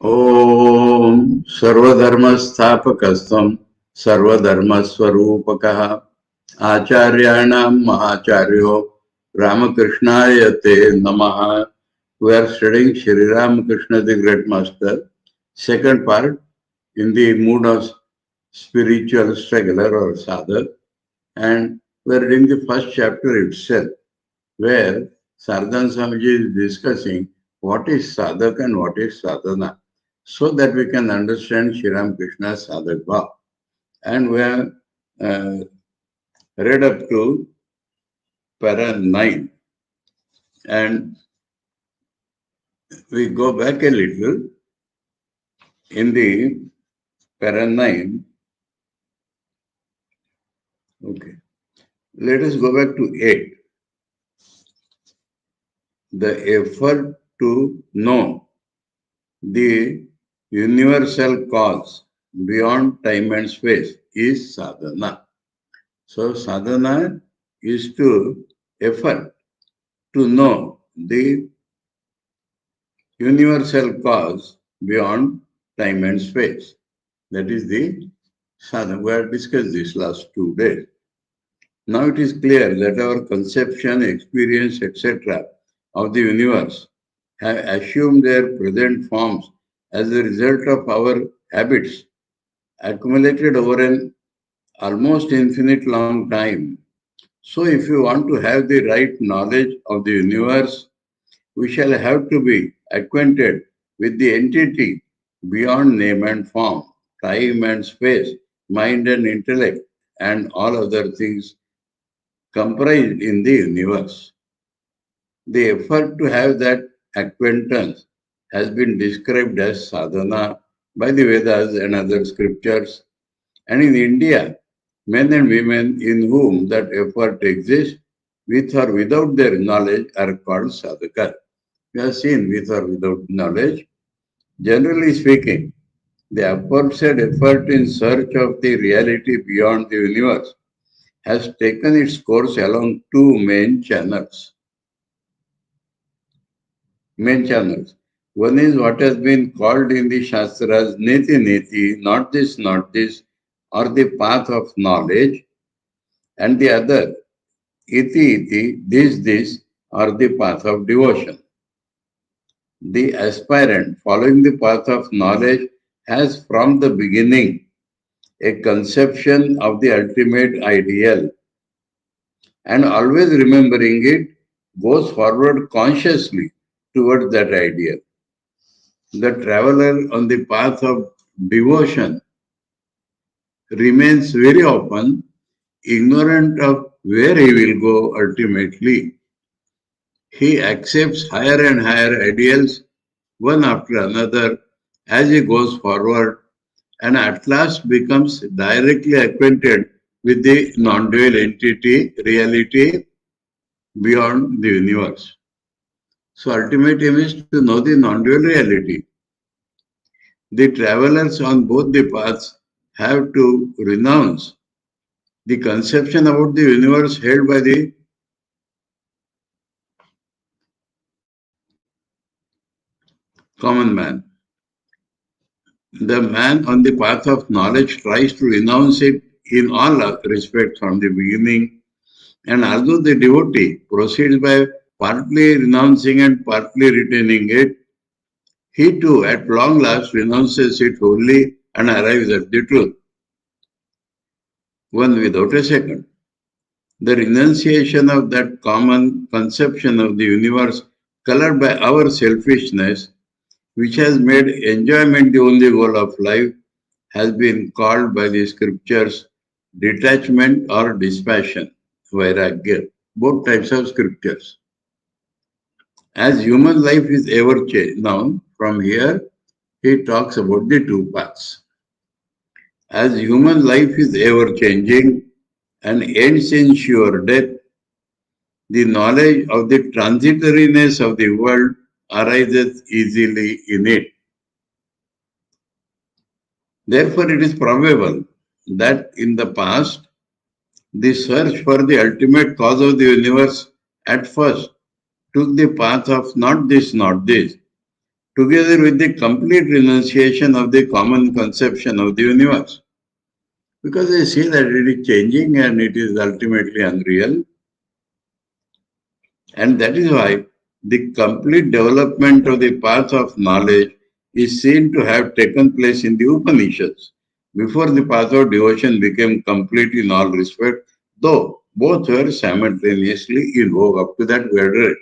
ॐ सर्वधर्मस्थापकस्त्वं सर्वधर्मस्वरूपकः आचार्याणां महाचार्यो रामकृष्णाय ते नमः. We are studying Sri Ramakrishna the Great Master, second part, in the mood of spiritual struggler or sadhak, and we are reading the first chapter itself, where Saradananda Swamiji is discussing what is sadhak and what is sadhana, so that we can understand Sri Ramakrishna's sadhak bhav. And we have uh, read up to para 9. And we go back a little in the para 9. Okay. Let us go back to 8. The effort to know the universal cause beyond time and space is sadhana. So sadhana is to effort to know the universal cause beyond time and space. That is the sadhana. We have discussed this last 2 days. Now it is clear that our conception, experience, etc. of the universe have assumed their present forms as a result of our habits accumulated over an almost infinite long time. So if you want to have the right knowledge of the universe, we shall have to be acquainted with the entity beyond name and form, time and space, mind and intellect, and all other things comprised in the universe. The effort to have that acquaintance has been described as sadhana by the Vedas and other scriptures. And in India, men and women in whom that effort exists, with or without their knowledge, are called sadhakas. We have seen with or without knowledge. Generally speaking, the aforesaid effort in search of the reality beyond the universe has taken its course along two main channels. One is what has been called in the Shastras Neti Neti, not this, or the path of knowledge, and the other, Iti Iti, this, or the path of devotion. The aspirant following the path of knowledge has from the beginning a conception of the ultimate ideal, and always remembering it goes forward consciously towards that ideal. The traveler on the path of devotion remains very often ignorant of where he will go ultimately. He accepts higher and higher ideals, one after another, as he goes forward, and at last becomes directly acquainted with the non-dual entity, reality beyond the universe. So ultimate aim is to know the non-dual reality. The travelers on both the paths have to renounce the conception about the universe held by the common man. The man on the path of knowledge tries to renounce it in all respects from the beginning, and although the devotee proceeds by partly renouncing and partly retaining it, he too at long last renounces it wholly and arrives at the truth, one without a second. The renunciation of that common conception of the universe colored by our selfishness, which has made enjoyment the only goal of life, has been called by the scriptures detachment or dispassion, vairagya, both types of scriptures. As human life is ever changing, now from here he talks about the two paths. As human life is ever changing and ends in sure death, the knowledge of the transitoriness of the world arises easily in it. Therefore, it is probable that in the past, the search for the ultimate cause of the universe at first took the path of not this, together with the complete renunciation of the common conception of the universe. Because they see that it is changing and it is ultimately unreal. And that is why the complete development of the path of knowledge is seen to have taken place in the Upanishads, before the path of devotion became complete in all respect, though both were simultaneously in vogue up to that very.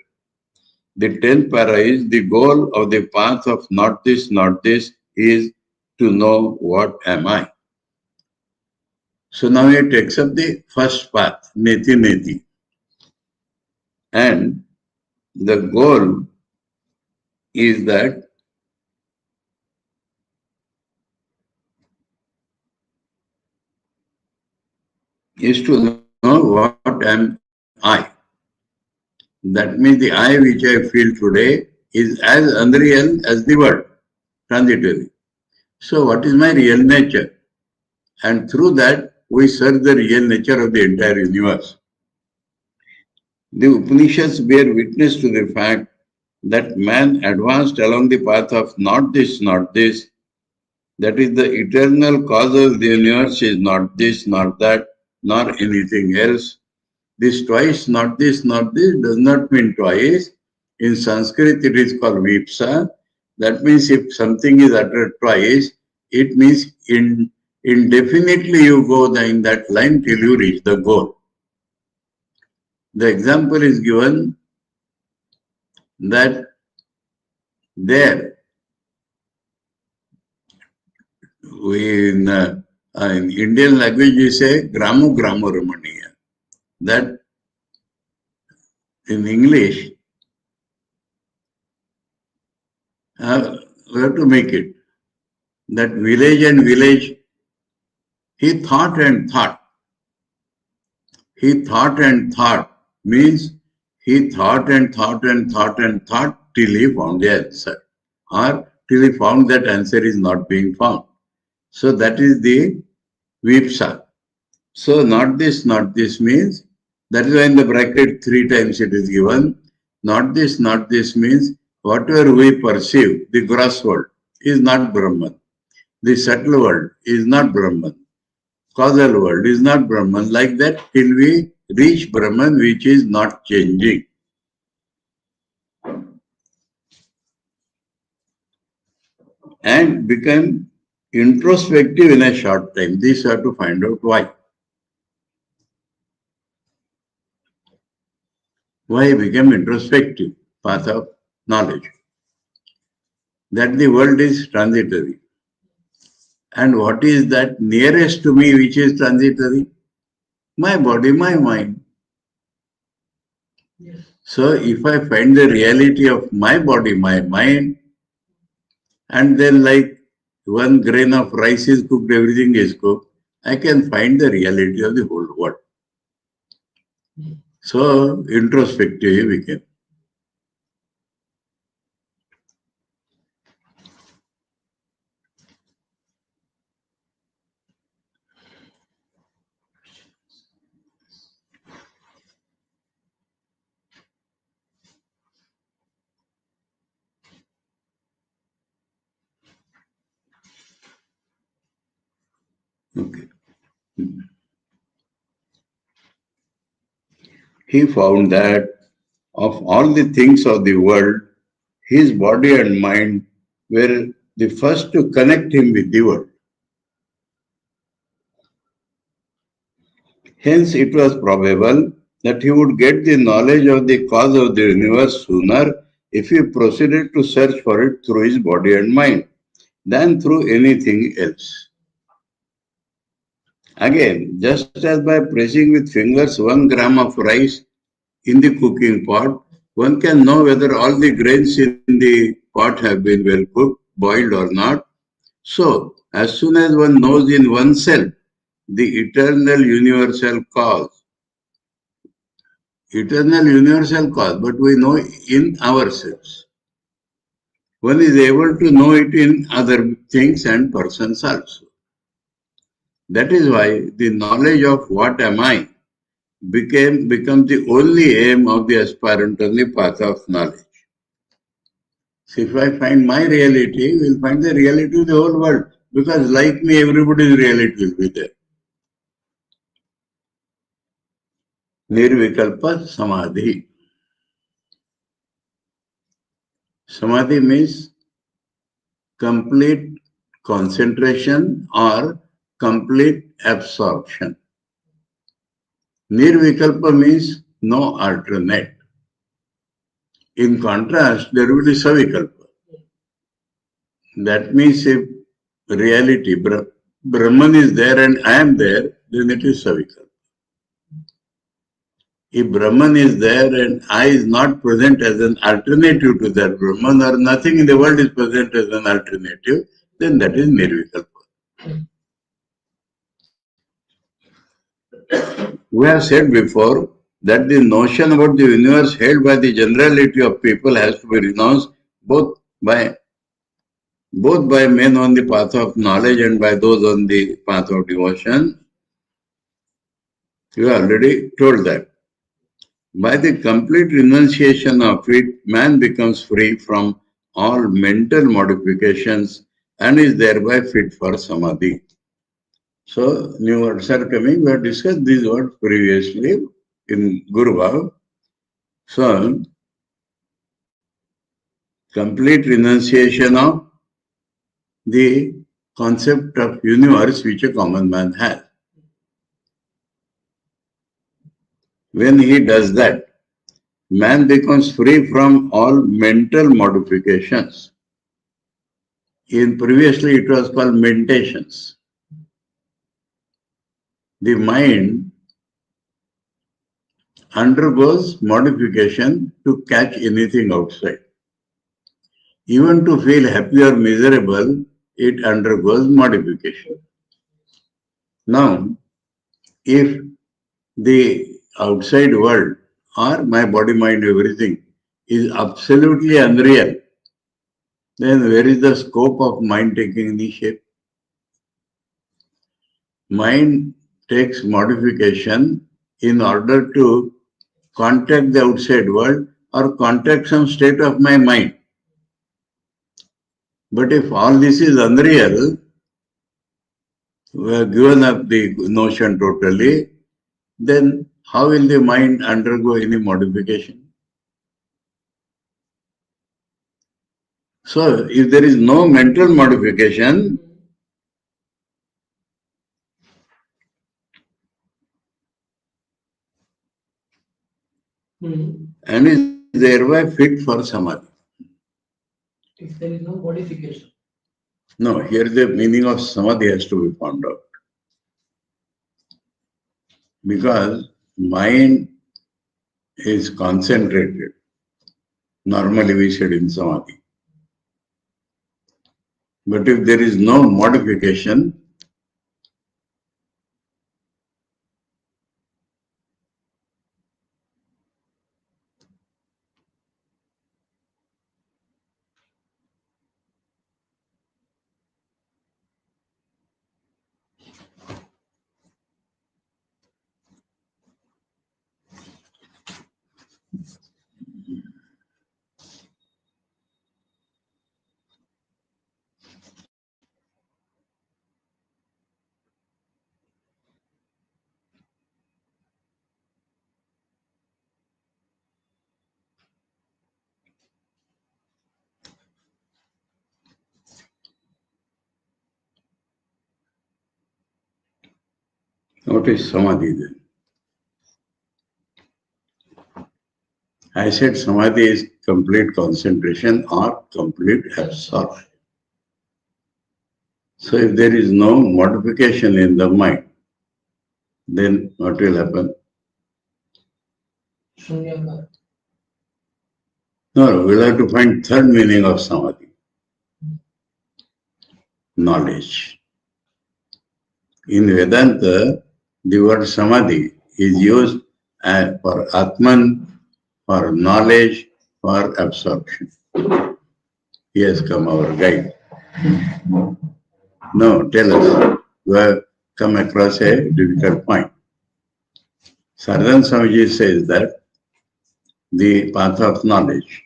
The 10th para is the goal of the path of not this, is to know what am I. So now it takes up the first path, neti neti. And the goal is that to know what am I. That means the I which I feel today is as unreal as the world, transitory. So what is my real nature? And through that, we search the real nature of the entire universe. The Upanishads bear witness to the fact that man advanced along the path of not this, that is the eternal cause of the universe is not this, not that, nor anything else. This twice, not this, does not mean twice. In Sanskrit, it is called vipsa. That means if something is uttered twice, it means indefinitely you go in that line till you reach the goal. The example is given that there, in Indian language, we say gramu gramu ramaniya. That in English, we have to make it. That village and village, he thought and thought. He thought and thought means he thought and thought and thought and thought till he found the answer, or till he found that answer is not being found. So that is the vipsa. So not this means, that is why in the bracket 3 times it is given. Not this means whatever we perceive, the gross world is not Brahman. The subtle world is not Brahman. Causal world is not Brahman. Like that till we reach Brahman, which is not changing. And become introspective in a short time. This you have to find out why. Why he became introspective? Path of knowledge. That the world is transitory. And what is that nearest to me which is transitory? My body, my mind. Yes. So if I find the reality of my body, my mind, and then like one grain of rice is cooked, everything is cooked, I can find the reality of the whole world. So introspective we can. Okay. He found that of all the things of the world, his body and mind were the first to connect him with the world. Hence, it was probable that he would get the knowledge of the cause of the universe sooner if he proceeded to search for it through his body and mind than through anything else. Again, just as by pressing with fingers 1 gram of rice in the cooking pot, one can know whether all the grains in the pot have been well cooked, boiled or not. So, as soon as one knows in oneself the eternal universal cause, but we know in ourselves. One is able to know it in other things and persons also. That is why the knowledge of what am I becomes the only aim of the aspirant on the path of knowledge. So if I find my reality, we'll find the reality of the whole world. Because like me, everybody's reality will be there. Nirvikalpa Samadhi. Samadhi means complete concentration or complete absorption. Nirvikalpa means no alternate. In contrast, there will be Savikalpa. That means if reality, Brahman is there and I am there, then it is Savikalpa. If Brahman is there and I is not present as an alternative to that Brahman, or nothing in the world is present as an alternative, then that is Nirvikalpa. We have said before that the notion about the universe held by the generality of people has to be renounced both by men on the path of knowledge and by those on the path of devotion. You already told that. By the complete renunciation of it, man becomes free from all mental modifications and is thereby fit for samadhi. So, new words are coming. We have discussed these words previously in Guru Bhav. So, complete renunciation of the concept of universe which a common man has. When he does that, man becomes free from all mental modifications. Previously it was called mentations. The mind undergoes modification to catch anything outside. Even to feel happy or miserable, it undergoes modification. Now, if the outside world or my body, mind, everything is absolutely unreal, then where is the scope of mind taking any shape? Mind takes modification in order to contact the outside world or contact some state of my mind. But if all this is unreal, we have given up the notion totally, then how will the mind undergo any modification? So, if there is no mental modification, and is thereby fit for samadhi. If there is no modification. No, here the meaning of samadhi has to be found out. Because mind is concentrated. Normally we said in samadhi. But if there is no modification, what is samadhi then? I said samadhi is complete concentration or complete absorption. So if there is no modification in the mind, then what will happen? Shunyakar. No, we'll have to find third meaning of samadhi. Knowledge. In Vedanta, the word samadhi is used for Atman, for knowledge, for absorption. He has come, our guide. No, tell us. We have come across a difficult point. Saradananda Swamiji says that the path of knowledge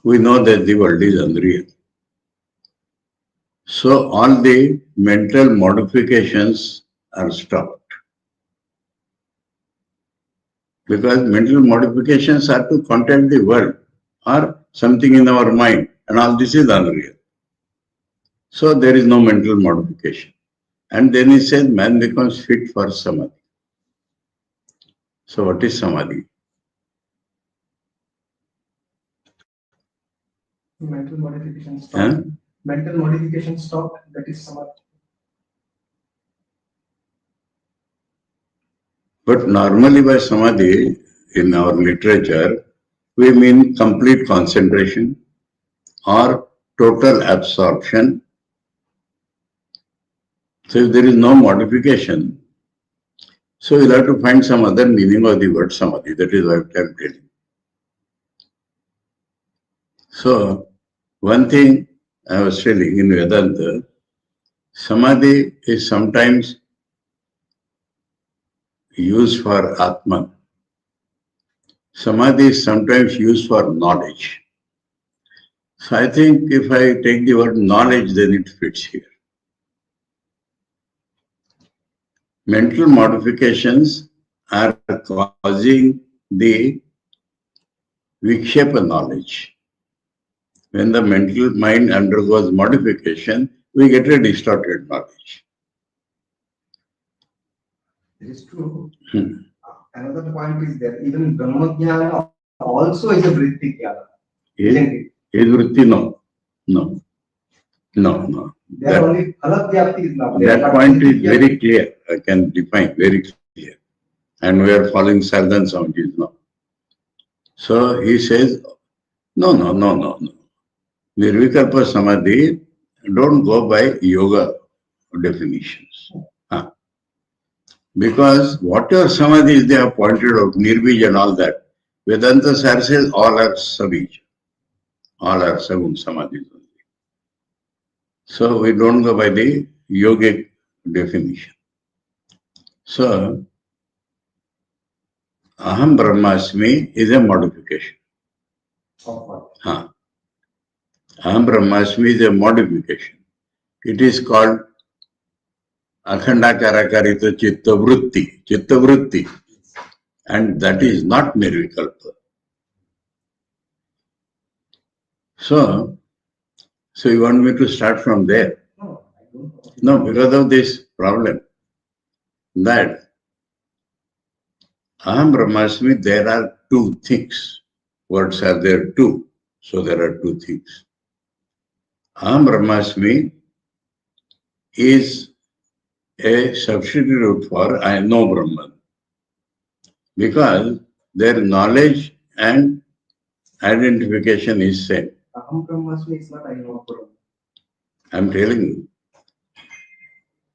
we know that the world is unreal. So all the mental modifications are stopped. Because mental modifications are to contact the world or something in our mind, and all this is unreal. So there is no mental modification. And then he says man becomes fit for samadhi. So what is samadhi? Mental modification stopped. Huh? Mental modification stopped. That is samadhi. But normally by samadhi, in our literature, we mean complete concentration or total absorption. So if there is no modification, so we'll have to find some other meaning of the word samadhi. That is what I'm telling. So one thing I was telling in Vedanta, samadhi is sometimes used for Atman. Samadhi is sometimes used for knowledge. So I think if I take the word knowledge, then it fits here. Mental modifications are causing the vikshepa knowledge. When the mental mind undergoes modification, we get a distorted knowledge. It is true. Another point is that even Brahmajnana also is a vritti jnana. Isn't it? Is vritti? No. No. No, no. There only phaladhyapti is not there. That but point is vritti very clear. I can define very clear. And we are following Saradananda Swamiji's now. So he says, no. Nirvikalpa Samadhi, don't go by yoga definitions. Because whatever samadhis they have pointed out, Nirbij and all that, Vedanta Sar says all are Sabij. All are Sagun Samadhis only. So we don't go by the yogic definition. So, Aham Brahmasmi is a modification. Aham Brahmasmi is a modification. It is called Akhandakarakarita Chittavrutti. And that is not Nirvikalpa. So you want me to start from there? No, I don't know. No, because of this problem that Aham Brahmasmi, there are two things. Words are there two. So there are two things. Aham Brahmasmi is a substitute for I know Brahman. Because their knowledge and identification is same. Aham Brahmasmi is not I know Brahman. I'm telling you.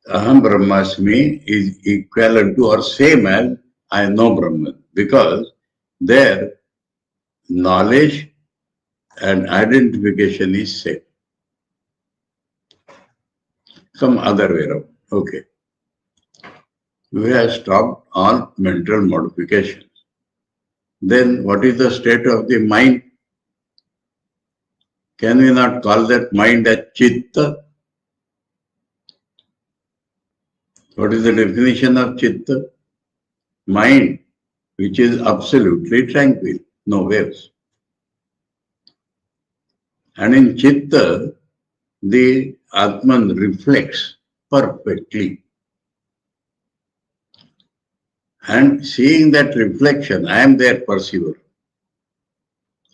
Aham Brahmasmi is equivalent to or same as I know Brahman. Because their knowledge and identification is same. Some other way around. Okay. We have stopped all mental modifications. Then what is the state of the mind? Can we not call that mind as chitta? What is the definition of chitta? Mind, which is absolutely tranquil, no waves. And in chitta, the Atman reflects perfectly. And seeing that reflection, I am their perceiver.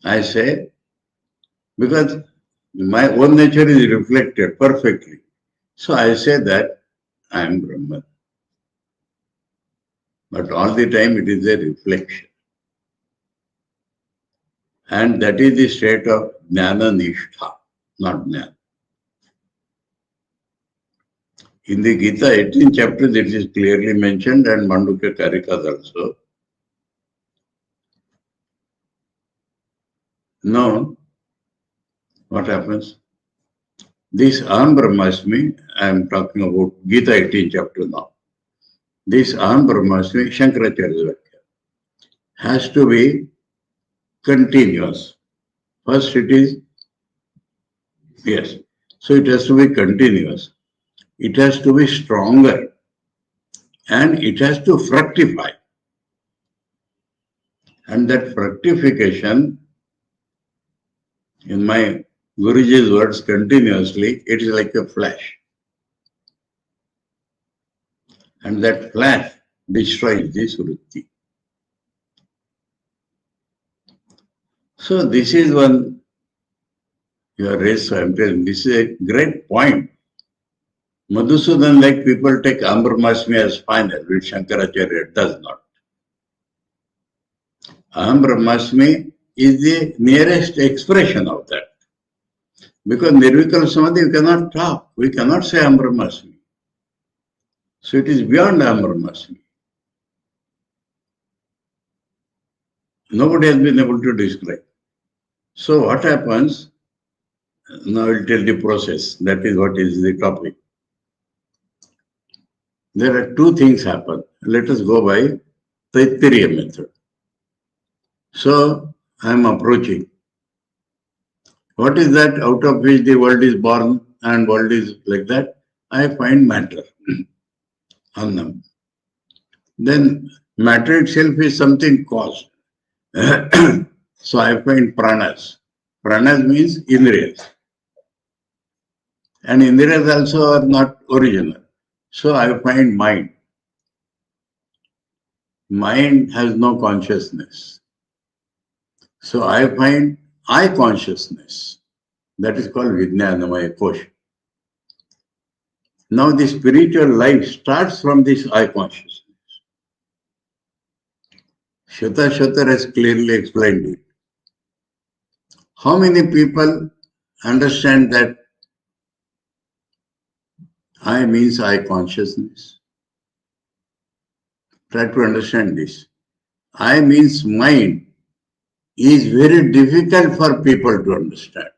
I say, because my own nature is reflected perfectly. So I say that I am Brahman. But all the time it is a reflection. And that is the state of Jnana Nishtha, not Jnana. In the Gita 18th chapter, it is clearly mentioned, and Mandukya Karikas also. Now, what happens? This Aham Brahmasmi, I am talking about Gita 18th chapter now. This Aham Brahmasmi, Shankaracharya's Vakya, has to be continuous. First it is, yes. So it has to be continuous. It has to be stronger and it has to fructify. And that fructification, in my Guruji's words continuously, it is like a flash. And that flash destroys this vritti. So this is one you are raised, so I'm telling this is a great point. Madhusudan, like people take Ambramasmi as final, which Shankaracharya does not. Brahmasmi is the nearest expression of that. Because Nirvikala Samadhi, you cannot talk. We cannot say Brahmasmi. So it is beyond Brahmasmi. Nobody has been able to describe. So what happens? Now I will tell the process. That is what is the topic. There are two things happen. Let us go by Taittiriya method. So I am approaching. What is that out of which the world is born and world is like that? I find matter, annam. Then matter itself is something caused. So I find pranas. Pranas means indriyas. And indriyas also are not original. So I find mind. Mind has no consciousness. So I find I consciousness. That is called Vijnanamaya Kosha. Now the spiritual life starts from this I consciousness. Shata Shatar has clearly explained it. How many people understand that I means I consciousness? Try to understand this. I means mind is very difficult for people to understand.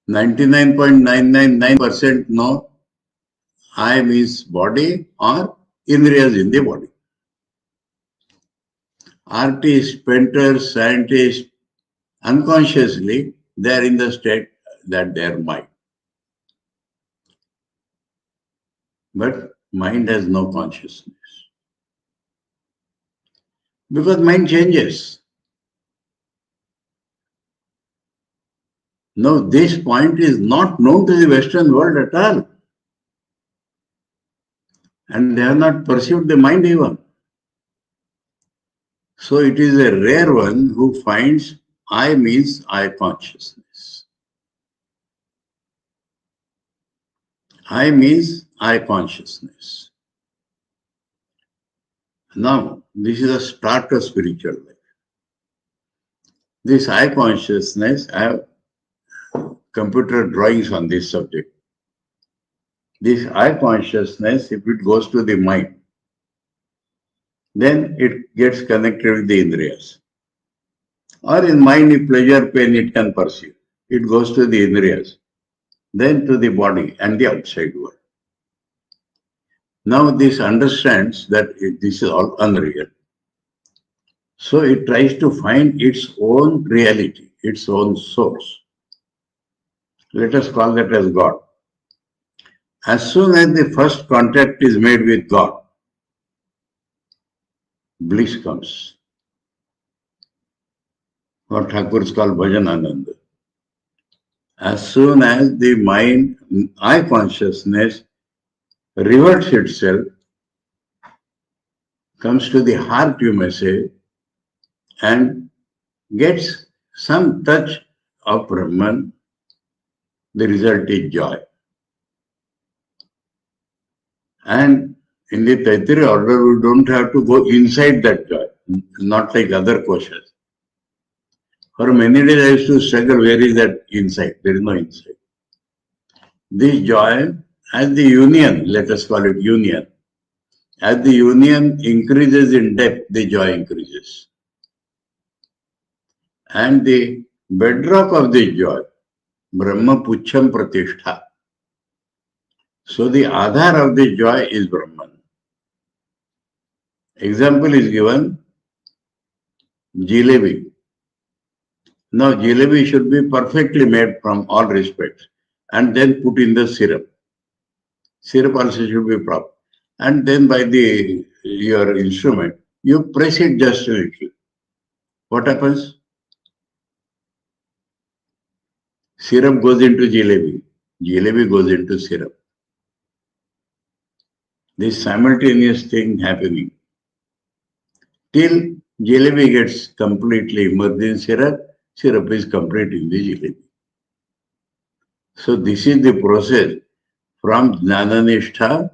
99.999% know I means body or indriyas in the body. Artists, painters, scientists, unconsciously, they are in the state that they are mind. But mind has no consciousness. Because mind changes. Now, this point is not known to the Western world at all. And they have not perceived the mind even. So, it is a rare one who finds I means I consciousness. I means I consciousness. Now, this is a start of spiritual life. This I consciousness, I have computer drawings on this subject. This I consciousness, if it goes to the mind, then it gets connected with the indriyas. Or in mind, if pleasure, pain, it can perceive. It goes to the indriyas, then to the body and the outside world. Now this understands that this is all unreal. So it tries to find its own reality, its own source. Let us call that as God. As soon as the first contact is made with God, bliss comes. What Thakur is called Bhajan Ananda. As soon as the mind, I consciousness, reverts itself, comes to the heart, you may say, and gets some touch of Brahman, the result is joy. And in the Taittiriya order, we don't have to go inside that joy, not like other koshas. For many days I used to struggle, where is that inside? There is no inside. This joy, as the union, let us call it union, as the union increases in depth, the joy increases. And the bedrock of the joy, Brahma Pucham Pratishtha. So the Adhar of the joy is Brahman. Example is given, jalebi. Now jalebi should be perfectly made from all respects and then put in the syrup. Syrup also should be proper. And then by your instrument, you press it just a little. What happens? Syrup goes into jalebi. Jalebi goes into syrup. This simultaneous thing happening. Till jalebi gets completely immersed in syrup, syrup is complete in the jalebi. So this is the process from Jnananishtha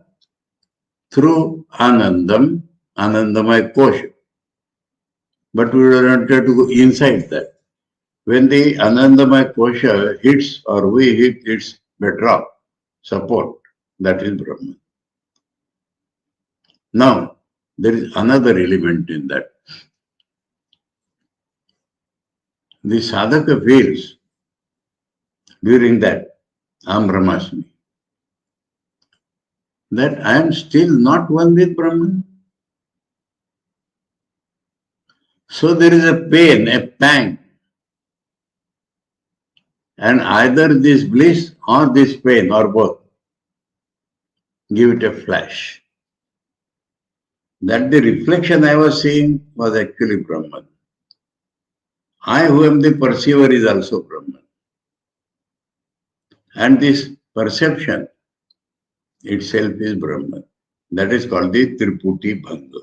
through Anandam, Anandamaya Kosha. But we do not get to go inside that. When the Anandamaya Kosha hits or we hit its bedrock, support, that is Brahman. Now, there is another element in that. The sadhaka feels during that Am Brahmasmi that I am still not one with Brahman. So there is a pain, a pang. And either this bliss or this pain or both give it a flash. That the reflection I was seeing was actually Brahman. I who am the perceiver is also Brahman. And this perception itself is Brahman. That is called the Triputi Bhanga.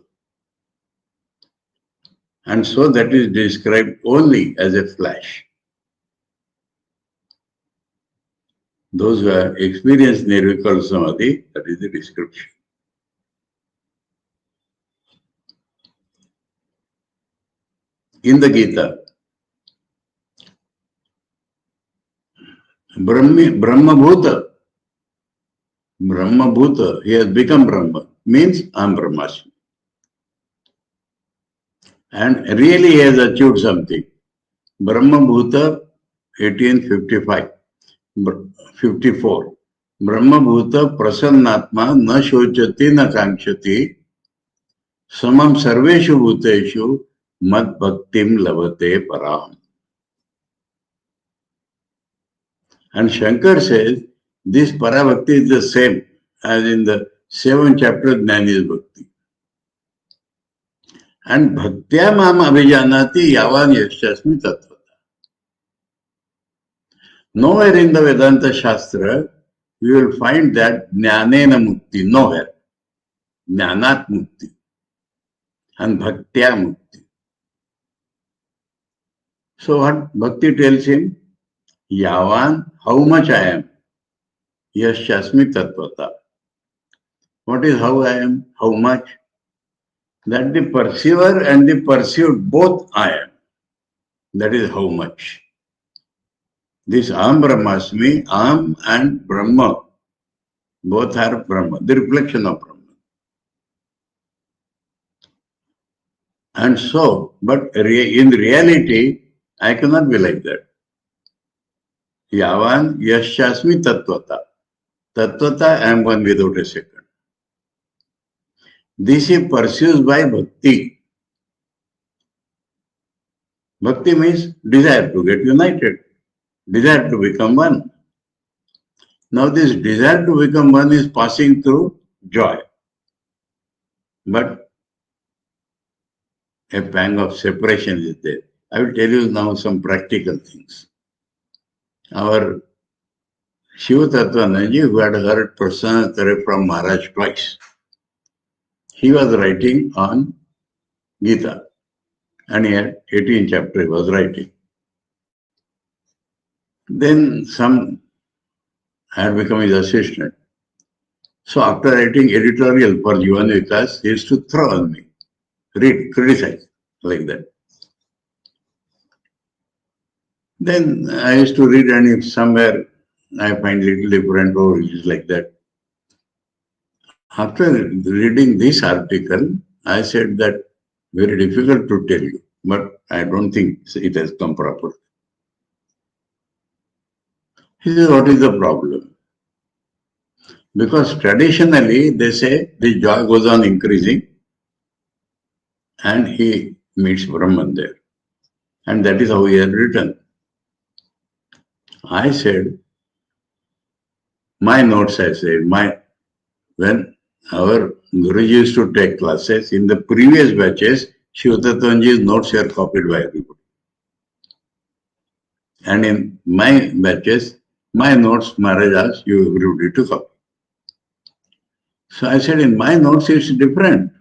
And so that is described only as a flash. Those who have experienced Nirvikal Samadhi, that is the description. In the Gita, Brahma Bhuta, he has become Brahma, means I am Brahmasmi. And really he has achieved something. Brahma Bhuta 1855, 54. Brahma Bhuta Prasannatma na shochati na kankshati samam sarveshu bhuteshu mad bhaktim lavate param. And Shankar says this parabhakti is the same as in the 7th chapter of Jnani's Bhakti. And bhaktya mam abhijanati yavan yashasmi tattvata. Nowhere in the Vedanta Shastra you will find that jnanena mukti, nowhere. Jnanat mukti and bhaktya mukti. So what Bhakti tells him? Yavan, how much I am? Yashasmi tattvata. What is how I am? How much? That the perceiver and the perceived both I am. That is how much. This Aham Brahmasmi, Aham and Brahma, both are Brahma, the reflection of Brahma. And so, but in reality, I cannot be like that. Yavan Yashasmi Tattvata. Tattvata, I am one without a second. This he pursues by bhakti. Bhakti means desire to get united, desire to become one. Now this desire to become one is passing through joy. But a pang of separation is there. I will tell you now some practical things. Our Shiva Tattvananji, who had heard Prasanga from Maharaj twice, he was writing on Gita. And he had 18 chapter he was writing. Then some had become his assistant. So after writing editorial for Jivan Vikas, he used to throw on me, read, criticize, like that. Then I used to read, and if somewhere I find little different or it is like that. After reading this article, I said that very difficult to tell you, but I don't think it has come properly. He said, what is the problem? Because traditionally they say the joy goes on increasing and he meets Brahman there. And that is how he has written. I said, my notes, I said, when our Guruji used to take classes, in the previous batches, Shivatattvanji's notes were copied by everybody. And in my batches, my notes, Maharaj asked you everybody to copy. So I said, in my notes it's different.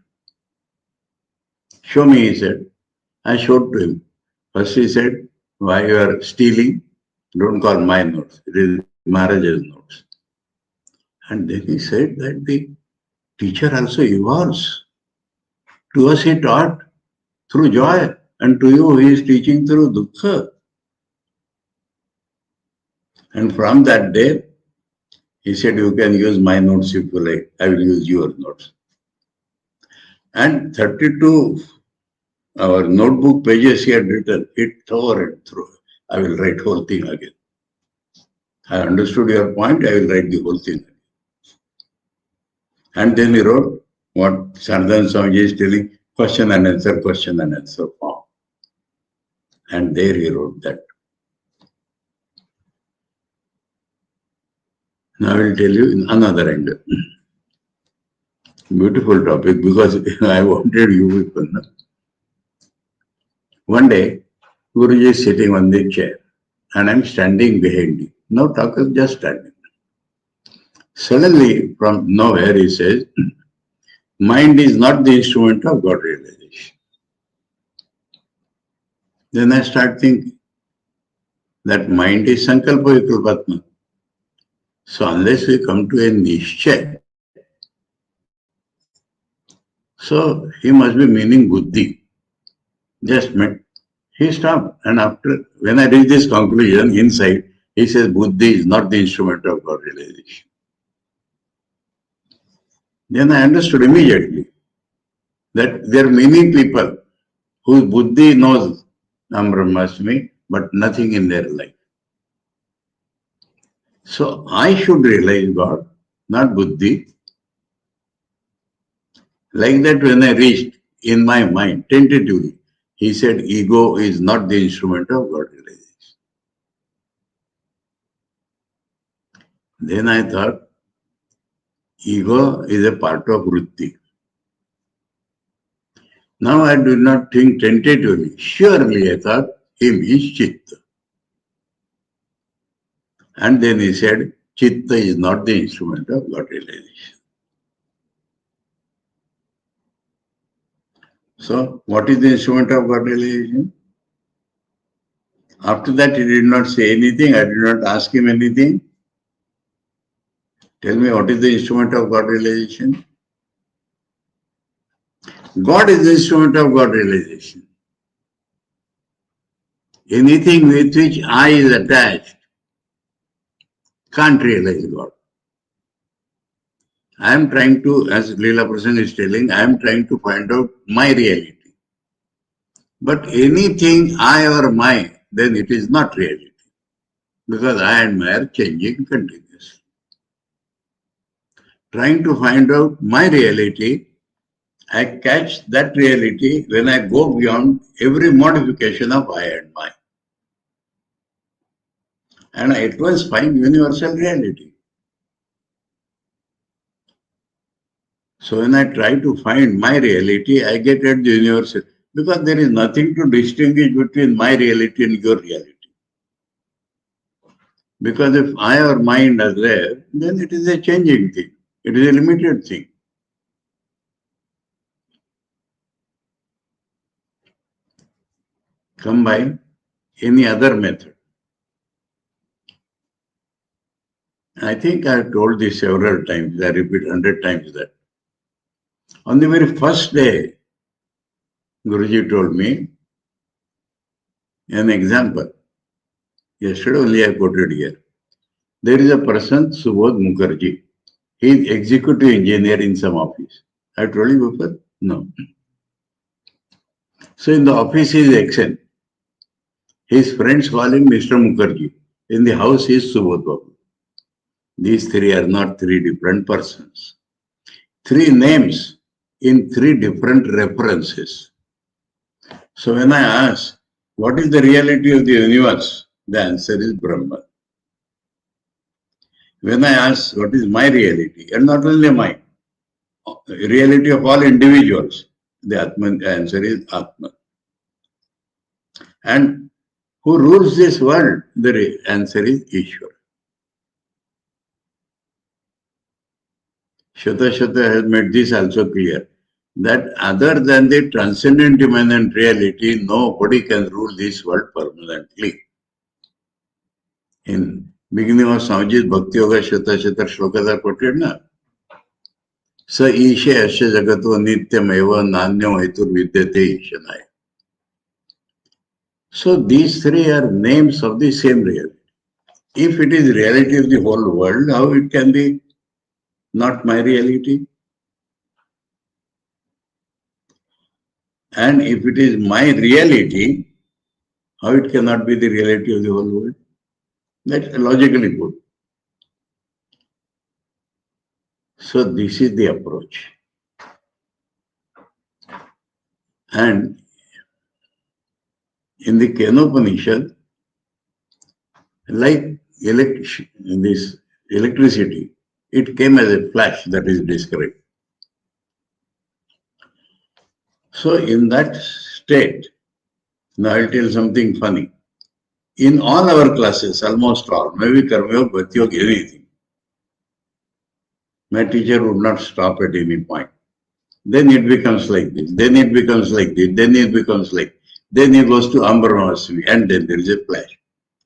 Show me, he said. I showed to him. First he said, why you are stealing? Don't call my notes. It is Maharaj's notes. And then he said that the teacher also evolves. To us he taught through joy, and to you he is teaching through dukkha. And from that day, he said, you can use my notes if you like. I will use your notes. And 32 our notebook pages he had written, it tore it through. I will write whole thing again. I understood your point, I will write the whole thing again. And then he wrote what Saradananda Swamiji is telling, question and answer form. And there he wrote that. Now I will tell you in another angle. Beautiful topic because I wanted you people. No? One day, Guruji is sitting on the chair and I am standing behind him. No talking, just standing. Suddenly, from nowhere, he says, mind is not the instrument of God realization. Then I start thinking that mind is sankalpa vikalpatma. So unless we come to a nishchay, so he must be meaning buddhi. Just meant. He stopped. And after, when I reached this conclusion inside, he says buddhi is not the instrument of God realization. Then I understood immediately that there are many people whose buddhi knows Nam Brahmasmi, but nothing in their life. So I should realize God, not buddhi. Like that, when I reached in my mind, tentatively, he said ego is not the instrument of God realization. Then I thought, ego is a part of vritti. Now I do not think tentatively. Surely I thought, him is chitta. And then he said, chitta is not the instrument of God realization. So, what is the instrument of God realization? After that, he did not say anything. I did not ask him anything. Tell me, what is the instrument of God realization? God is the instrument of God realization. Anything with which I is attached can't realize God. I am trying to, as Leelaprasanga is telling, I am trying to find out my reality. But anything I or my, then it is not reality. Because I and my are changing continuously. Trying to find out my reality, I catch that reality when I go beyond every modification of I and my. And I at once find universal reality. So when I try to find my reality, I get at the universal. Because there is nothing to distinguish between my reality and your reality. Because if I or mind are there, then it is a changing thing. It is a limited thing. Come by any other method. I think I have told this several times. I repeat 100 times that. On the very first day, Guruji told me an example. Yesterday only I quoted here. There is a person, Subodh Mukherjee. He is executive engineer in some office. I told you before? No. So in the office he is XN. His friends call him Mr. Mukherjee. In the house he is Subodh Babu. These three are not three different persons. Three names in three different references. So when I ask, what is the reality of the universe? The answer is Brahman. When I ask what is my reality, and not only mine, reality of all individuals, the Atman answer is Atman. And who rules this world? The answer is Ishwar. Shata Shata has made this also clear, that other than the transcendent immanent reality, nobody can rule this world permanently. In beginning of Swamiji's Bhakti Yoga Shata Shata Shlokas are quoted, na? Sa Ishe Asya Jagato Nityam Eva Nanyam Hetur Vidyate Ishanaya. So these three are names of the same reality. If it is reality of the whole world, how it can be not my reality? And if it is my reality, how it cannot be the reality of the whole world? That's logically good. So this is the approach. And in the Kenopanishad, like this electricity, it came as a flash that is described. So in that state, now I'll tell something funny. In all our classes, almost all, maybe Karma Yoga, Bhakti Yoga, anything, my teacher would not stop at any point. Then it becomes like this, then it becomes like this, then it becomes like, then he goes to Ambrahmasmi, and then there is a flash.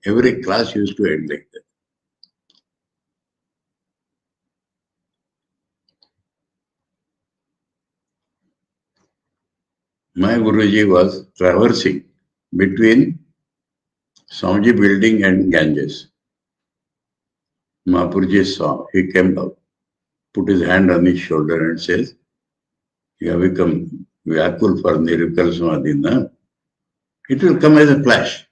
Every class used to end like that. My Guruji was traversing between Swamiji building and Ganges. Mahapurji saw, he came down, put his hand on his shoulder and says, you have become Vyakul for Nirvikal Samadhi, na? It will come as a flash.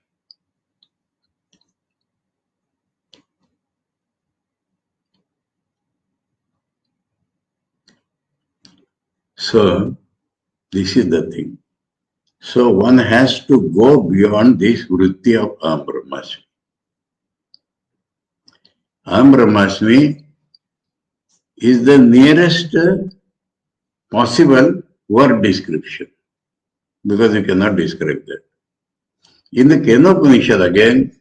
So, this is the thing. So, one has to go beyond this vritti of Brahmasmi. Brahmasmi is the nearest possible word description, because you cannot describe that. In the Kenopanishad again,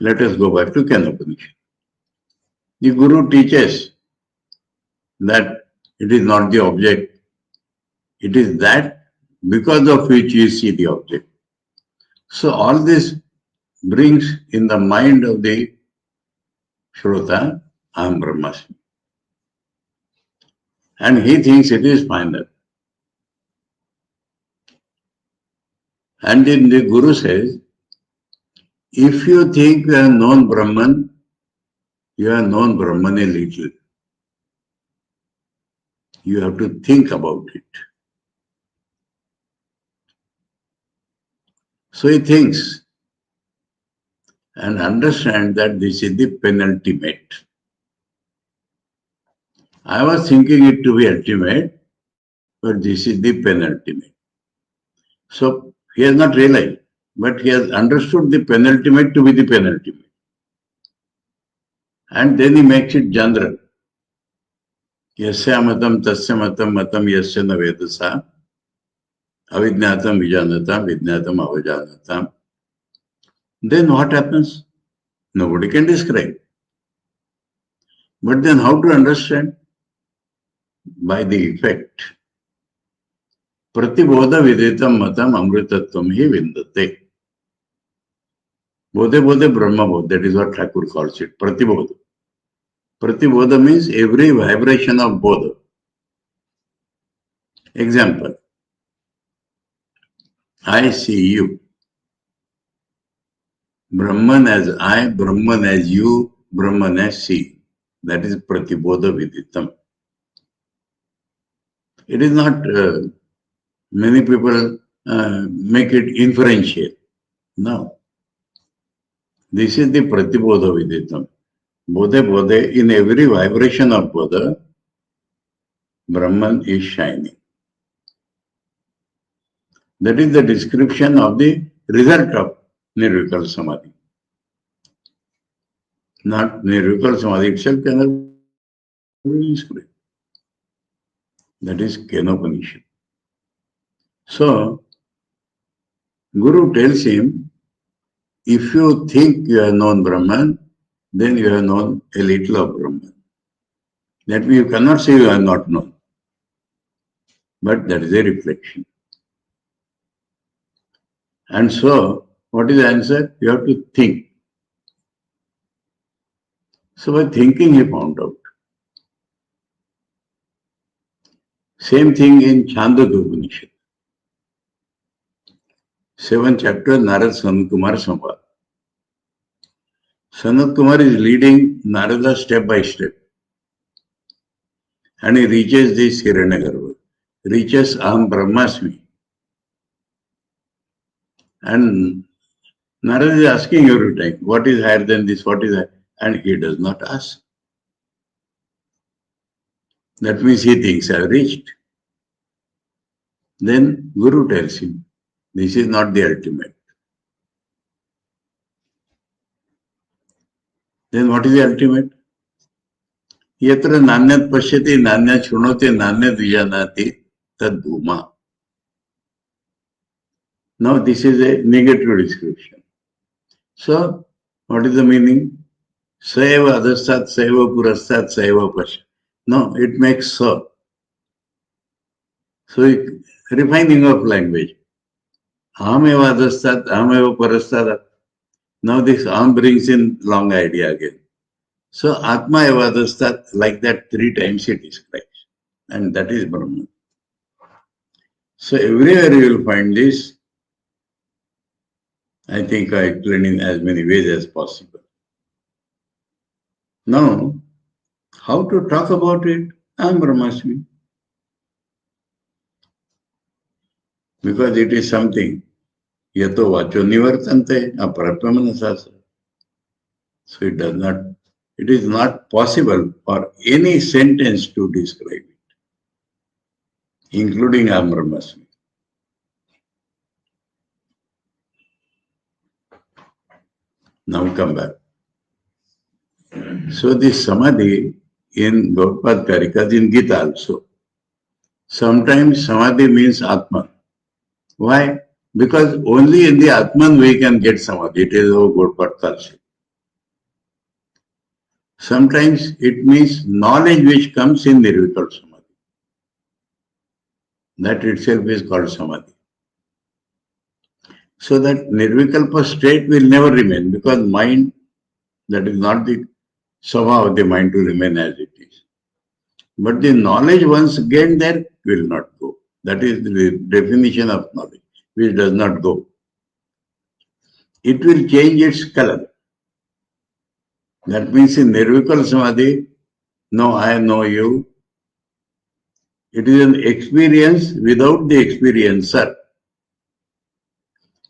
let us go back to Kenopanishad. The Guru teaches that it is not the object, it is that because of which you see the object. So all this brings in the mind of the Shrota, Aham Brahmasmi. And he thinks it is final. And then the Guru says, if you think you have known Brahman, you have known Brahman a little. You have to think about it. So he thinks and understand that this is the penultimate. I was thinking it to be ultimate, but this is the penultimate. So he has not realized, but he has understood the penultimate to be the penultimate. And then he makes it general. Yasya matam tasya matam matam yasya na vedasa avidnatam vijanatam vidnatam avajanatam. Then what happens? Nobody can describe. But then how to understand? By the effect. Pratibodha videtam matam amritatvam hi vindate. Bodhe bodhe brahma bodh. That is what Thakur calls it. Pratibodha. Pratibodha means every vibration of bodha. Example. I see you. Brahman as I, Brahman as you, Brahman as she. That is Pratibodha Viditam. It is not, many people make it inferential. No. This is the Pratibodha Viditam. Bodhe Bodhe, in every vibration of Bodha, Brahman is shining. That is the description of the result of Nirvikal Samadhi. Not Nirvikal Samadhi itself cannot be described. That is Kenopanishad. So, Guru tells him, if you think you have known Brahman, then you have known a little of Brahman. That means you cannot say you have not known. But that is a reflection. And so, what is the answer? You have to think. So by thinking he found out. Same thing in Chandogya Upanishad. 7th chapter, Narad Sanat Kumar Samvad. Sanat Kumar is leading Narada step by step. And he reaches this Hiranyagarbha, reaches Aham Brahmasmi. And Narada is asking every time, what is higher than this, what is higher? And he does not ask. That means he thinks I have reached. Then Guru tells him, this is not the ultimate. Then what is the ultimate? Yatra nanyat pashyati nanyat shrunote nanyat vijanati tad bhuma. Now this is a negative description. So what is the meaning? Saiva adastat, saiva purastat, saiva pasya. No, it makes so. So refining of language. Ahameva adastat, ahameva parastat. Now this aham brings in long idea again. So Atma evadastat, like that 3 times it describes. And that is Brahman. So everywhere you will find this. I think I explained in as many ways as possible. Now, how to talk about it? I am Brahmasmi. Because it is something. Yato vacho nivartante aparatmamanasasa. So it is not possible for any sentence to describe it, including I am Brahmasmi. Now come back. So this samadhi in Gautapad Karikas, in Gita also. Sometimes samadhi means Atman. Why? Because only in the Atman we can get samadhi. It is our Gautapad Kalsi. Sometimes it means knowledge which comes in Nirvikal Samadhi. That itself is called samadhi. So that Nirvikalpa state will never remain because mind, that is not the swabhava of the mind to remain as it is. But the knowledge once gained there will not go. That is the definition of knowledge, which does not go. It will change its color. That means in Nirvikal Samadhi, no I, no you. It is an experience without the experiencer.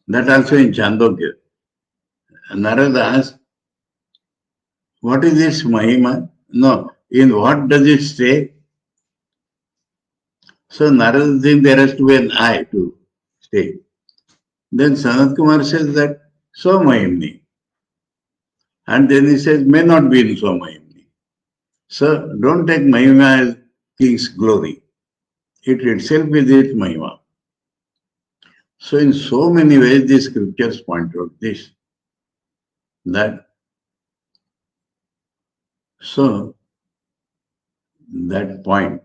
That also in Chandogya. Narada asks, what is its Mahima? No, in what does it stay? So Narada thinks there has to be an I to stay. Then Sanat Kumar says that Swamahimni. And then he says, may not be in Swamahimni. So don't take Mahima as king's glory. It itself is its Mahima. So in so many ways the scriptures point out this. That point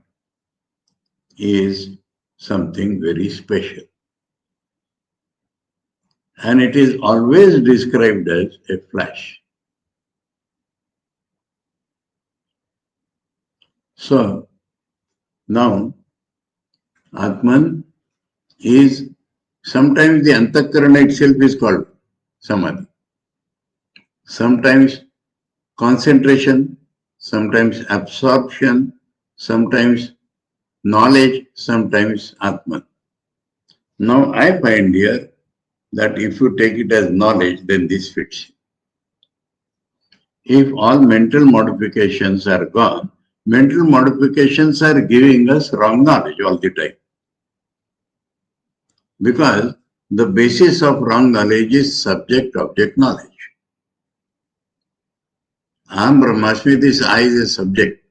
is something very special. And it is always described as a flash. So now Atman is sometimes the Antakarana itself is called Samadhi. Sometimes concentration, sometimes absorption, sometimes knowledge, sometimes Atman. Now I find here that if you take it as knowledge, then this fits. If all mental modifications are gone, mental modifications are giving us wrong knowledge all the time. Because the basis of wrong knowledge is subject-object knowledge. Aham Brahmasmi, this I is a subject.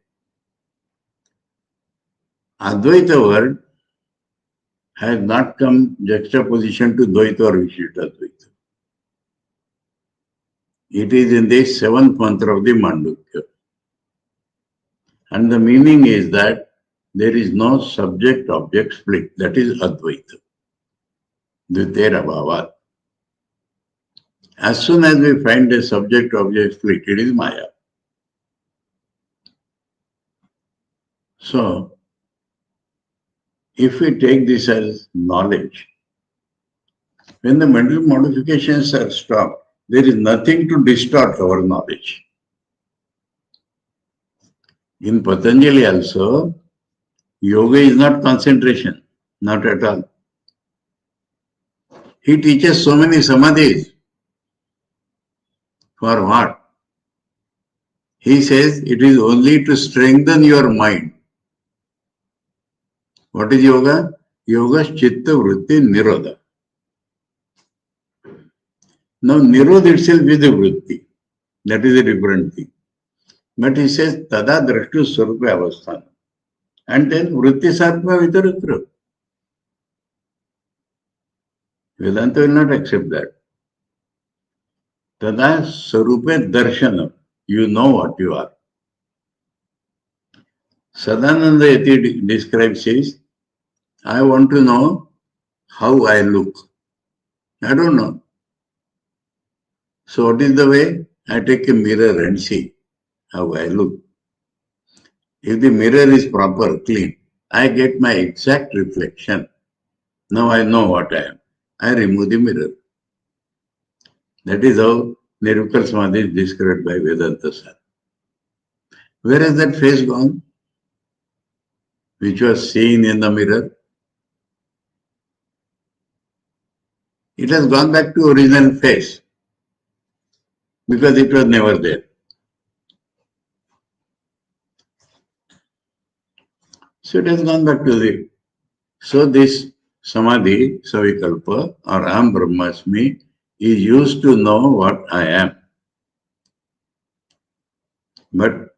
Advaita word has not come juxtaposition to Dvaita or Vishishta Advaita. It is in the seventh mantra of the Mandukya. And the meaning is that there is no subject-object split. That is Advaita. Dvitera Bhavat. As soon as we find a subject-object split, it is Maya. So, if we take this as knowledge, when the mental modifications are stopped, there is nothing to distort our knowledge. In Patanjali also, yoga is not concentration, not at all. He teaches so many samadhis. For what? He says it is only to strengthen your mind. What is yoga? Yoga is chitta vritti nirodha. Now nirodha itself is a vritti. That is a different thing. But he says tada drashtu swarupa avasthana. And then vritti sarpa vitaritra. Vedanta will not accept that. Tada swarupa darshana. You know what you are. Sadananda Yati describes says, I want to know how I look. I don't know. So what is the way? I take a mirror and see how I look. If the mirror is proper, clean, I get my exact reflection. Now I know what I am. I remove the mirror. That is how Nirvikal Samadhi is described by Vedanta Sir. Where has that face gone? Which was seen in the mirror? It has gone back to original face because it was never there. So it has gone back to the... So this Samadhi, Savikalpa or Aham Brahmasmi is used to know what I am. But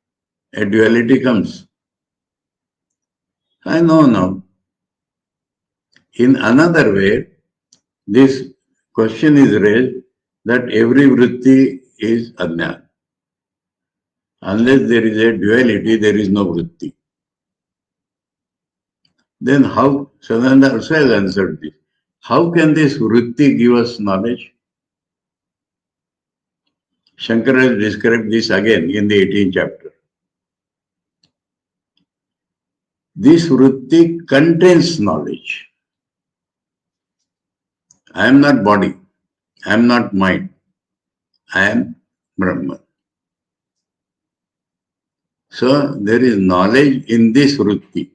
a duality comes. I know now. In another way, this question is raised that every vritti is ajnana. Unless there is a duality, there is no vritti. Then how, Sadananda also has answered this. How can this vritti give us knowledge? Shankara has described this again in the 18th chapter. This vritti contains knowledge. I am not body. I am not mind. I am Brahman. So there is knowledge in this vritti.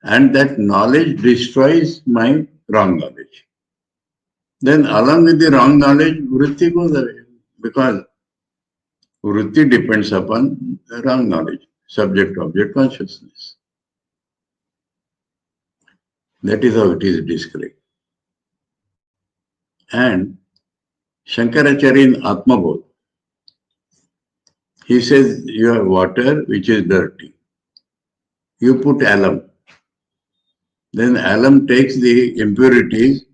And that knowledge destroys my wrong knowledge. Then along with the wrong knowledge, vritti goes away. Because vritti depends upon the wrong knowledge, subject-object consciousness. That is how it is described. And Shankaracharya in Atmabodh, he says you have water which is dirty. You put alum. Then alum takes the impurities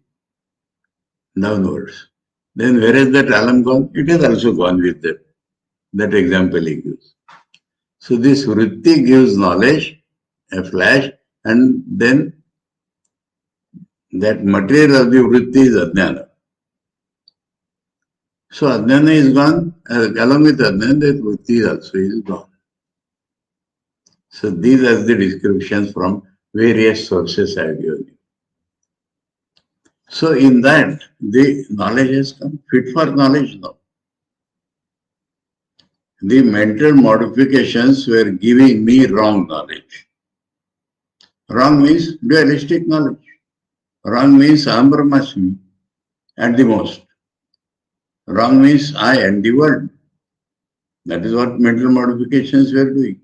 downwards. Then where is that alum gone? It has also gone with them. That example he gives. So this vritti gives knowledge, a flash, and then that material of the vritti is ajnana. So ajnana is gone, along with ajnana, that vritti also is gone. So these are the descriptions from various sources I have given you. So in that, the knowledge has come, fit for knowledge now. The mental modifications were giving me wrong knowledge. Wrong means dualistic knowledge. Wrong means Aham Brahmasmi at the most. Wrong means I and the world. That is what mental modifications were doing.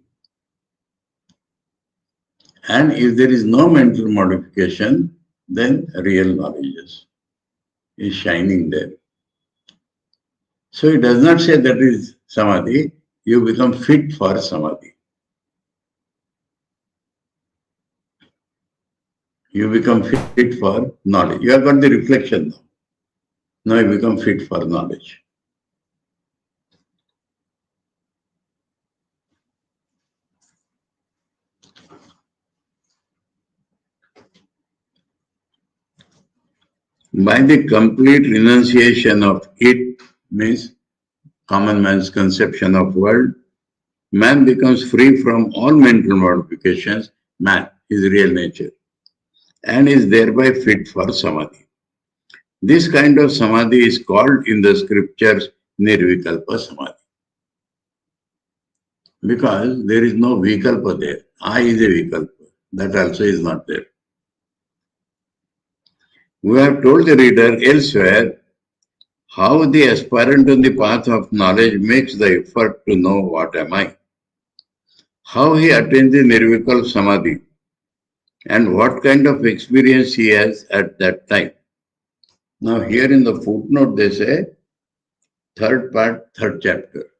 And if there is no mental modification, then real knowledge is shining there. So it does not say that is samadhi, you become fit for samadhi. You become fit for knowledge. You have got the reflection now. Now you become fit for knowledge. By the complete renunciation of it, means common man's conception of world, man becomes free from all mental modifications, man, his real nature, and is thereby fit for samadhi. This kind of samadhi is called in the scriptures nirvikalpa samadhi. Because there is no vikalpa there. I is a vikalpa. That also is not there. We have told the reader elsewhere how the aspirant on the path of knowledge makes the effort to know what am I, how he attains the nirvikal samadhi, and what kind of experience he has at that time. Now here in the footnote they say third part, third chapter.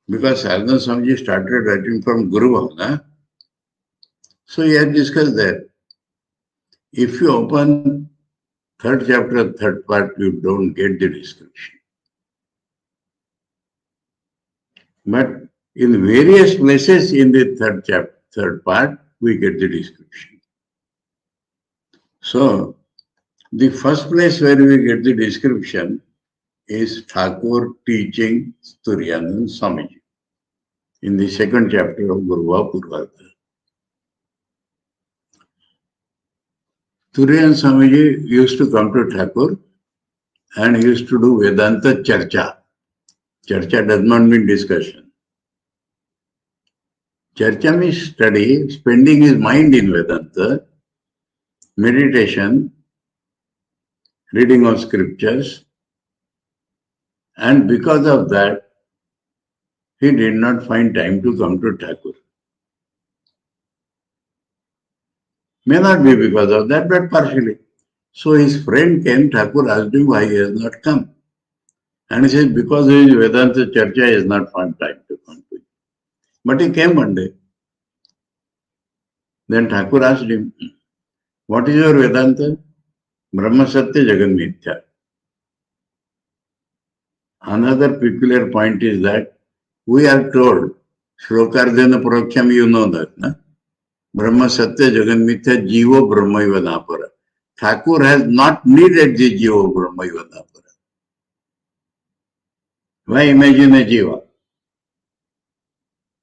Because Saradananda Swamiji started writing from Guru Bhavana, so he had discussed that. If you open third chapter, third part, you don't get the description. But in various places in the third chapter, third part, we get the description. So, the first place where we get the description is Thakur teaching Turiyanand Swamiji in the second chapter of Guruva Purvarta. Turiyanand Swamiji used to come to Thakur and he used to do Vedanta Charcha. Charcha does not mean discussion. Charcha means study, spending his mind in Vedanta, meditation, reading of scriptures, and because of that, he did not find time to come to Thakur. May not be because of that, but partially. So his friend came, Thakur asked him why he has not come. And he said, because of his Vedanta Charcha, he has not found time to come to it. But he came one day. Then Thakur asked him, what is your Vedanta? Brahma Satya Jagan Mithya. Another peculiar point is that we are told, Shlokardena Prokhyam, you know that, na? Brahma Satya Jagan Mithya Jivo Brahmaiva Napara. Thakur has not needed the Jivo Brahmaiva Napara. Why imagine a Jiva?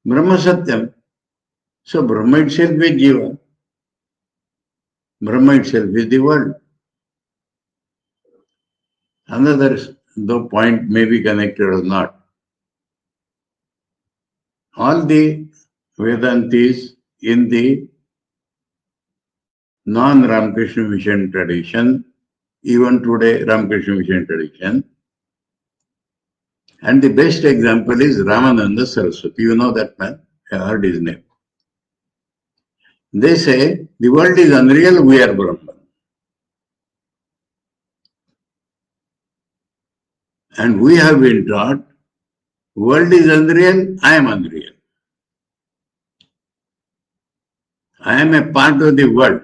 Brahma Satyam. So Brahma itself is Jiva. Brahma itself is the world. Another, though point may be connected or not. All the Vedantis in the non-Ramakrishna Mission tradition, even today Ramakrishna Mission tradition, and the best example is Ramananda Saraswati. You know that man? I heard his name. They say the world is unreal, we are Brahman. And we have been taught, world is unreal, I am unreal. I am a part of the world.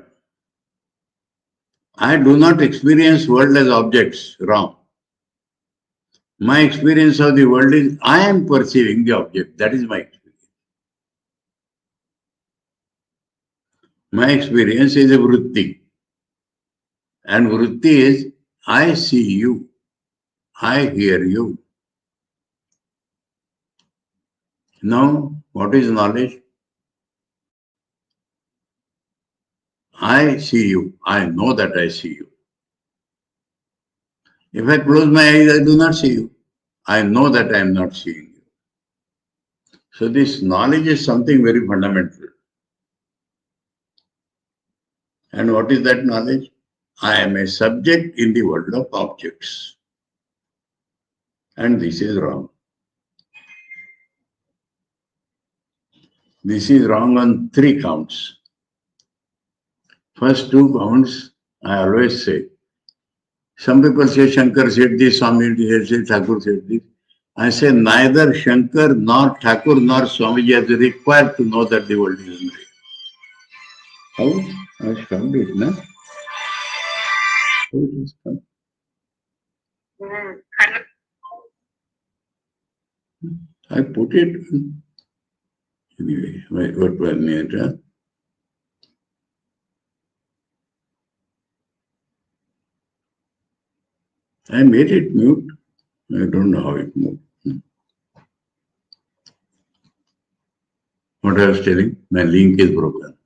I do not experience world as objects, wrong. My experience of the world is, I am perceiving the object, that is my experience. My experience is a vritti. And vritti is, I see you, I hear you. Now, what is knowledge? I see you, I know that I see you. If I close my eyes, I do not see you. I know that I am not seeing you. So this knowledge is something very fundamental. And what is that knowledge? I am a subject in the world of objects. And this is wrong. This is wrong on 3 counts. First 2 counts, I always say. Some people say Shankar said this, Swami said this, Thakur said this. I say neither Shankar nor Thakur nor Swamiji is required to know that the world is real. How? I found it, no? How it has come? I put it. Anyway, wait, what 1 minute? Huh? I made it mute. I don't know how it moved. What I was telling, my link is broken.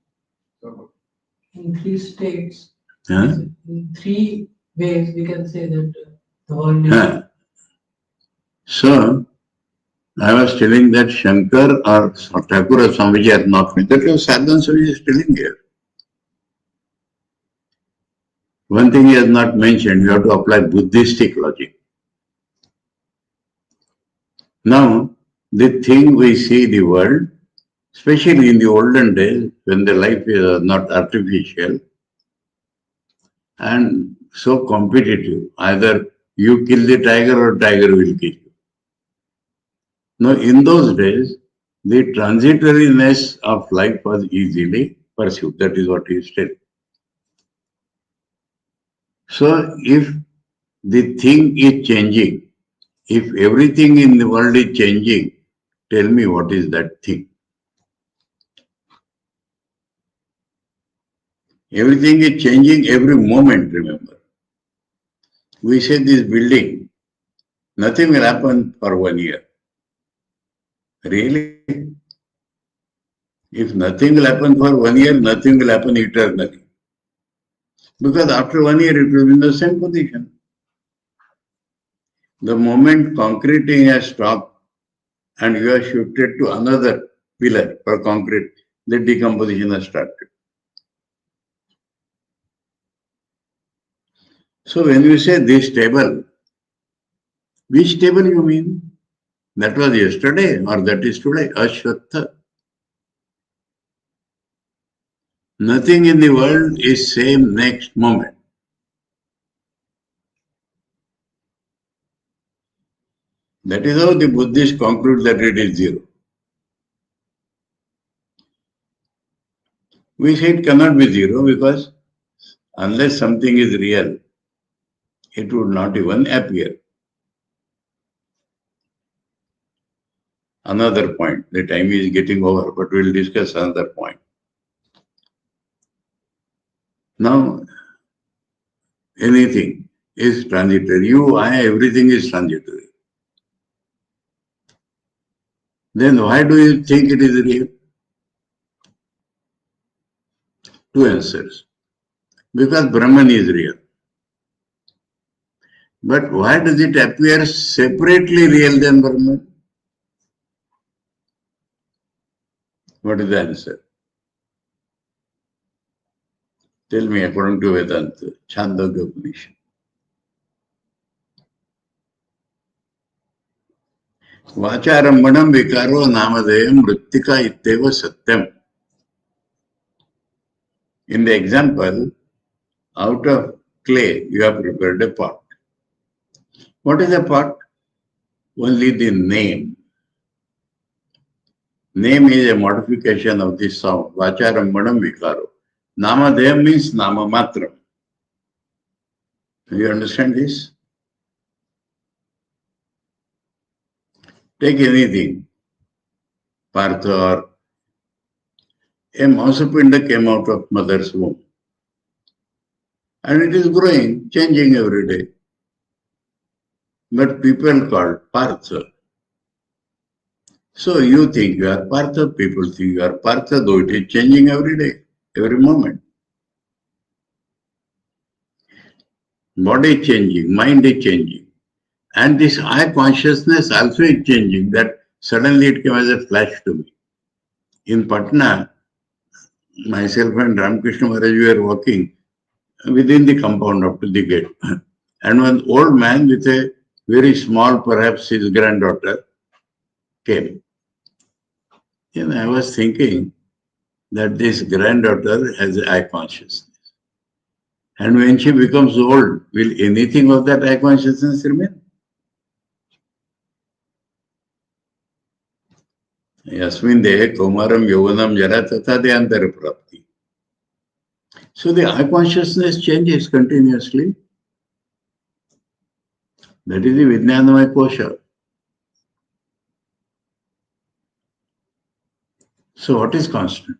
In three states, Huh? in three ways, we can say that the world is. Huh. So, I was telling that Shankar or Thakur or Swamiji are not. That was Sadhana Swamiji is telling here. One thing he has not mentioned, you have to apply Buddhistic logic. Now, the thing we see the world, especially in the olden days when the life is not artificial and so competitive, either you kill the tiger or tiger will kill you. Now, in those days, the transitoriness of life was easily pursued. That is what he is telling. So, if the thing is changing, if everything in the world is changing, tell me what is that thing? Everything is changing every moment, remember. We say this building, nothing will happen for 1 year. Really? If nothing will happen for 1 year, nothing will happen eternally. Because after 1 year, it will be in the same position. The moment concreting has stopped and you are shifted to another pillar for concrete, the decomposition has started. So when you say this table, which table you mean? That was yesterday or that is today? Ashwatha. Nothing in the world is same next moment. That is how the Buddhists conclude that it is zero. We say it cannot be zero because unless something is real, it would not even appear. Another point, the time is getting over, but we'll discuss another point. Now, anything is transitory. You, I, everything is transitory. Then why do you think it is real? Two answers. Because Brahman is real. But why does it appear separately real than Brahman? What is the answer? Tell me according to Vedanta, Chandogya Upanishad. Vacharambhanam vikaro namadayam mrittika itteva satyam. In the example, out of clay, you have prepared a pot. What is a pot? Only the name. Name is a modification of this sound. Vacharambhanam vikaro. Namadayam means nama matram. Do you understand this? Take anything. Partha or a Mausapinda came out of mother's womb. And it is growing, changing every day. But people call Partha. So you think you are Partha, people think you are Partha, though it is changing every day, every moment. Body is changing, mind is changing. And this I consciousness also is changing, that suddenly it came as a flash to me. In Patna, myself and Ramakrishna Maharaj, we were walking within the compound up to the gate. And one old man with a very small, perhaps his granddaughter, came. And I was thinking that this granddaughter has eye consciousness. And when she becomes old, will anything of that eye consciousness remain? Yasmin dehe kaumaram yovanam jara tatha deyantara prapti. So the I consciousness changes continuously. That is the Vijnanamaya Kosha. So what is constant?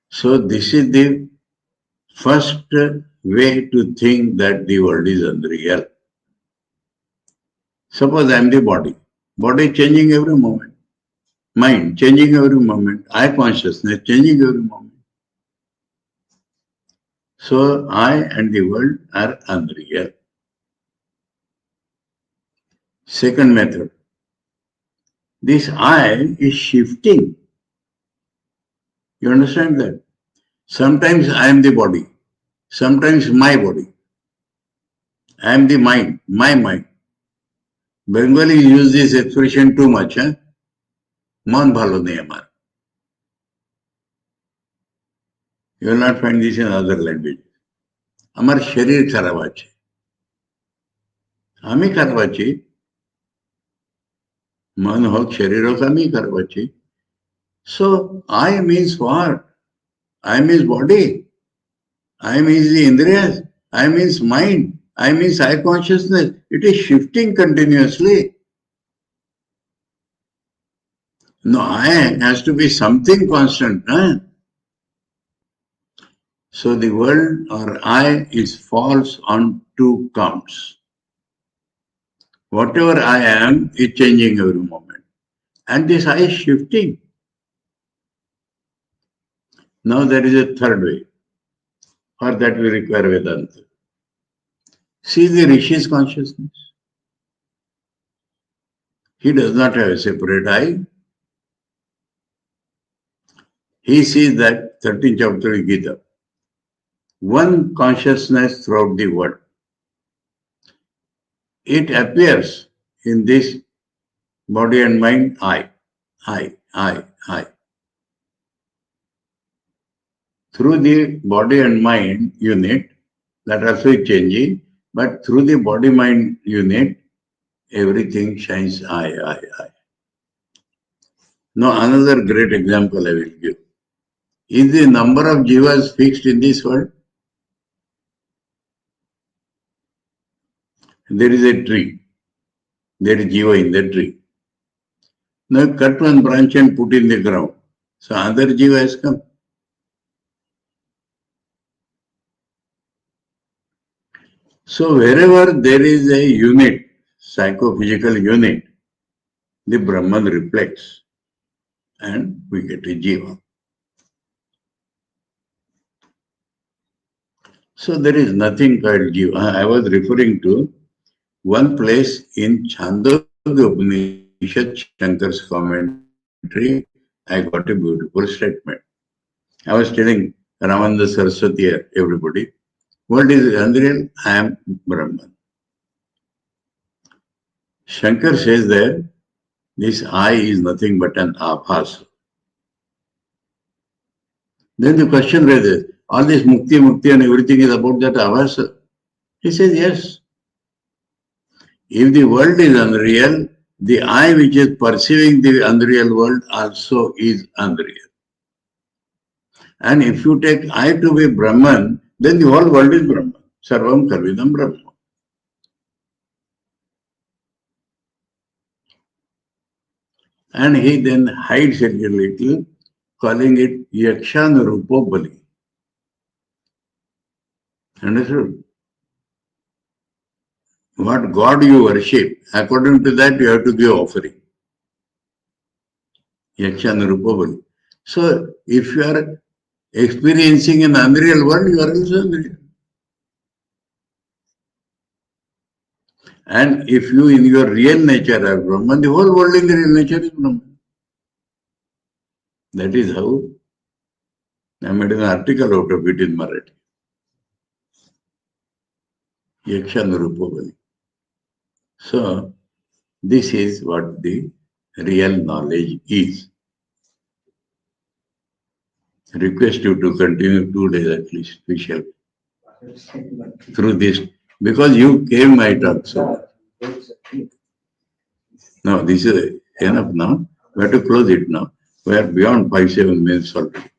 So this is the first way to think that the world is unreal. Suppose I am the body. Body changing every moment. Mind changing every moment. I consciousness changing every moment. So I and the world are unreal. Second method. This I is shifting. You understand that? Sometimes I am the body. Sometimes my body. I am the mind. My mind. Bengali use this expression too much. मन भालो नहीं हमारा. You will not find this in other languages. আমার শরীর খারাপ আছে. আমি খারাপ আছি. মন হোক শরীর হোক আমি খারাপ আছি. So I means what? I means body. I means the indriyas. I means mind. I means I consciousness. It is shifting continuously. No, I has to be something constant. So the world or I is false on two counts. Whatever I am is changing every moment. And this I is shifting. Now there is a third way. For that we require Vedanta. See the Rishi's consciousness. He does not have a separate I. He sees that 13th chapter of Gita. One consciousness throughout the world. It appears in this body and mind, I. Through the body and mind unit, that also is changing, but through the body-mind unit, everything shines I. Now another great example I will give. Is the number of jivas fixed in this world? There is a tree. There is jiva in the tree. Now cut one branch and put in the ground. So another jiva has come. So wherever there is a unit, psychophysical unit, the Brahman reflects and we get a jiva. So there is nothing called jiva. I was referring to one place in Chandogya Upanishad, Shankar's commentary. I got a beautiful statement. I was telling Ramananda Saraswati, everybody, what is unreal? I am Brahman. Shankar says that this I is nothing but an abhas. Then the question raises, all this mukti and everything is about that abhas? He says, yes. If the world is unreal, the I which is perceiving the unreal world also is unreal. And if you take I to be Brahman, then the whole world is Brahman. Sarvam Karvidam Brahma. And he then hides it a little, calling it Yakshanurupo Bali. Understood? What God you worship, according to that you have to give offering. Yakshanurupo Bali. So if you are experiencing an unreal world, you are also unreal. And if you in your real nature are Brahman, the whole world in the real nature is Brahman. That is how I made an article out of it in Marathi. Yakshanurupavali. So this is what the real knowledge is. Request you to continue 2 days at least, we shall, through this, because you came my talk. So no, this is Enough now. We have to close it now. We are beyond 5-7 minutes already.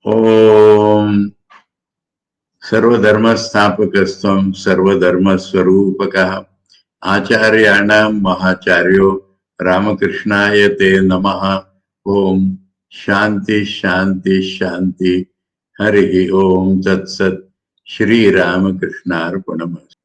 Om Sarvadharmastapakastam Sarvadharmaswarupakah Acharyana Mahacharyo Ramakrishnaya Te Namaha. Om Shanti Shanti Shanti Harihi Om Tat Sat Sri Ramakrishna Arpanamastu.